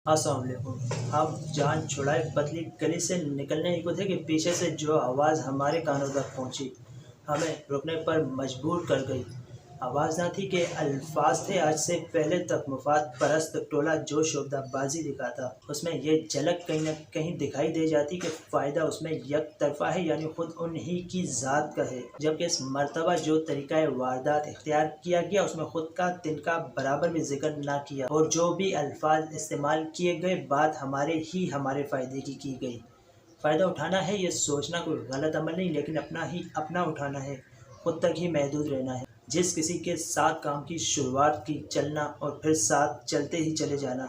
अस्सलाम वालेकुम। हम जान छुड़ाए पतली गली से निकलने ही को थे कि पीछे से जो आवाज़ हमारे कानों तक पहुंची, हमें रुकने पर मजबूर कर गई। आवाज़ ना थी कि अल्फाज थे, आज से पहले तक मुफाद परस्त टोला जो शोबदाबाजी दिखाता, उसमें ये झलक कहीं न कहीं दिखाई दे जाती कि फ़ायदा उसमें एक तरफा है, यानी खुद उन्हीं की ज़ात का है। जबकि इस मरतबा जो तरीक़ा वारदात इख्तियार किया गया उसमें खुद का तिनका बराबर भी जिक्र ना किया, और जो भी अल्फाज इस्तेमाल किए गए बात हमारे फ़ायदे की गई। फ़ायदा उठाना है ये सोचना कोई गलत अमल नहीं, लेकिन अपना उठाना है, खुद तक ही महदूद रहना है। जिस किसी के साथ काम की शुरुआत की, चलना और फिर साथ चलते ही चले जाना,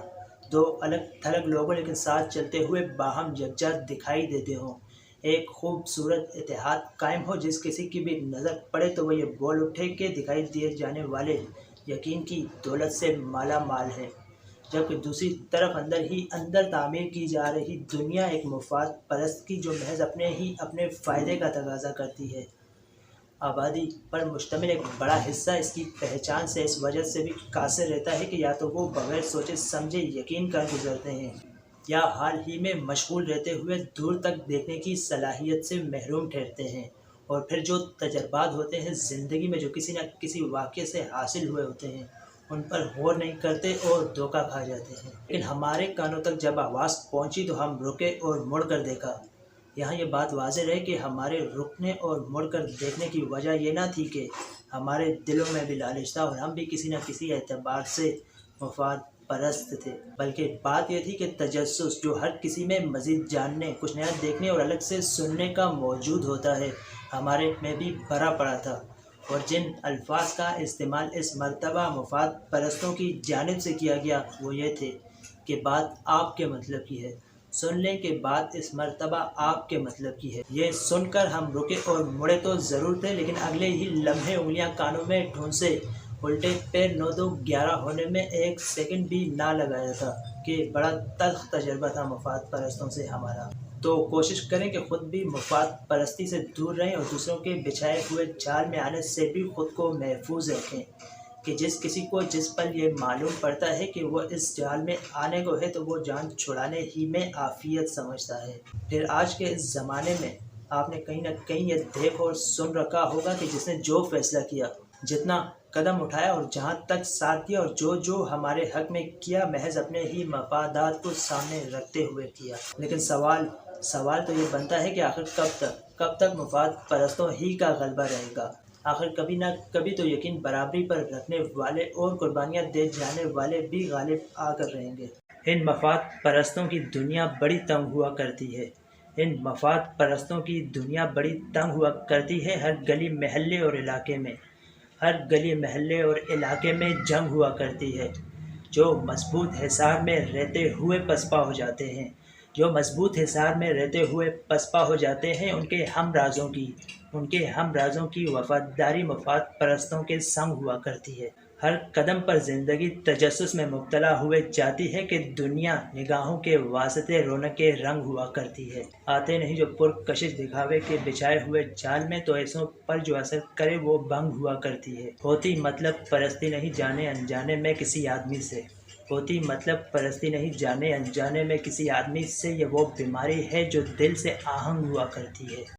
दो अलग थलग लोगों लेकिन साथ चलते हुए बाहम यकजा दिखाई देते हों, एक खूबसूरत इत्तेहाद कायम हो, जिस किसी की भी नज़र पड़े तो वह ये बोल उठे कि दिखाई दिए जाने वाले यकीन की दौलत से माला माल है, जबकि दूसरी तरफ अंदर ही अंदर तामीर की जा रही दुनिया एक मुफाद परस्त की, जो महज अपने फ़ायदे का तकाजा करती है। आबादी पर मुश्तमिल एक बड़ा हिस्सा इसकी पहचान से इस वजह से भी कासिर रहता है कि या तो वो बगैर सोचे समझे यकीन कर गुजरते हैं, या हाल ही में मशगूल रहते हुए दूर तक देखने की सलाहियत से महरूम ठहरते हैं, और फिर जो तजर्बात होते हैं ज़िंदगी में, जो किसी न किसी वाक़ये से हासिल हुए होते हैं, उन पर गौर नहीं करते और धोखा खा जाते हैं। लेकिन हमारे कानों तक जब आवाज़ पहुंची तो हम रुके और मुड़ कर देखा। यहाँ ये बात वाज़ेह रहे कि हमारे रुकने और मुड़कर देखने की वजह ये ना थी कि हमारे दिलों में भी लालच था और हम भी किसी न किसी एतबार से मुफाद परस्त थे, बल्कि बात यह थी कि तजस्सुस जो हर किसी में मज़ीद जानने, कुछ नया देखने और अलग से सुनने का मौजूद होता है, हमारे में भी भरा पड़ा था। और जिन अल्फाज का इस्तेमाल इस मरतबा मुफाद परस्तों की जानिब से किया गया वो ये थे कि बात आपके मतलब की है, सुन लें कि बात इस मरतबा आपके मतलब की है। ये सुनकर हम रुके और मुड़े तो ज़रूर थे, लेकिन अगले ही लम्हे उंगलियां कानों में ढूंसे, उल्टे पैर 9-2-11 होने में एक सेकंड भी ना लगाया था कि बड़ा तल्ख तजर्बा था मुफाद परस्तों से हमारा। तो कोशिश करें कि ख़ुद भी मुफाद परस्ती से दूर रहें और दूसरों के बिछाए हुए जाल में आने से भी ख़ुद को महफूज रखें कि जिस किसी को जिस पल ये मालूम पड़ता है कि वह इस जाल में आने को है तो वो जान छुड़ाने ही में आफियत समझता है। फिर आज के इस ज़माने में आपने कहीं ना कहीं ये देख और सुन रखा होगा कि जिसने जो फैसला किया, जितना कदम उठाया और जहाँ तक साथ दिया और जो जो हमारे हक में किया, महज अपने ही मफादात को सामने रखते हुए किया। लेकिन सवाल तो ये बनता है कि आखिर कब तक मुफाद परस्तों ही का गलबा रहेगा। आखिर कभी ना कभी तो यकीन बराबरी पर रखने वाले और कुर्बानियाँ दे जाने वाले भी गालिब आकर रहेंगे। इन मफाद परस्तों की दुनिया बड़ी तंग हुआ करती है। इन मफाद परस्तों की दुनिया बड़ी तंग हुआ करती है। हर गली महल्ले और इलाके में जंग हुआ करती है। जो मजबूत हिसार में रहते हुए पसपा हो जाते हैं, उनके हम राजों की वफादारी मुफाद परस्तों के संग हुआ करती है। हर कदम पर ज़िंदगी तजस्सुस में मुब्तला हुए जाती है कि दुनिया निगाहों के वास्ते रौनक के रंग हुआ करती है। आते नहीं जो पुरकशिश दिखावे के बिछाए हुए जाल में, तो ऐसों पर जो असर करे वो भंग हुआ करती है। होती मतलब परस्ती नहीं जाने अनजाने में किसी आदमी से, ये वो बीमारी है जो दिल से आहंग हुआ करती है।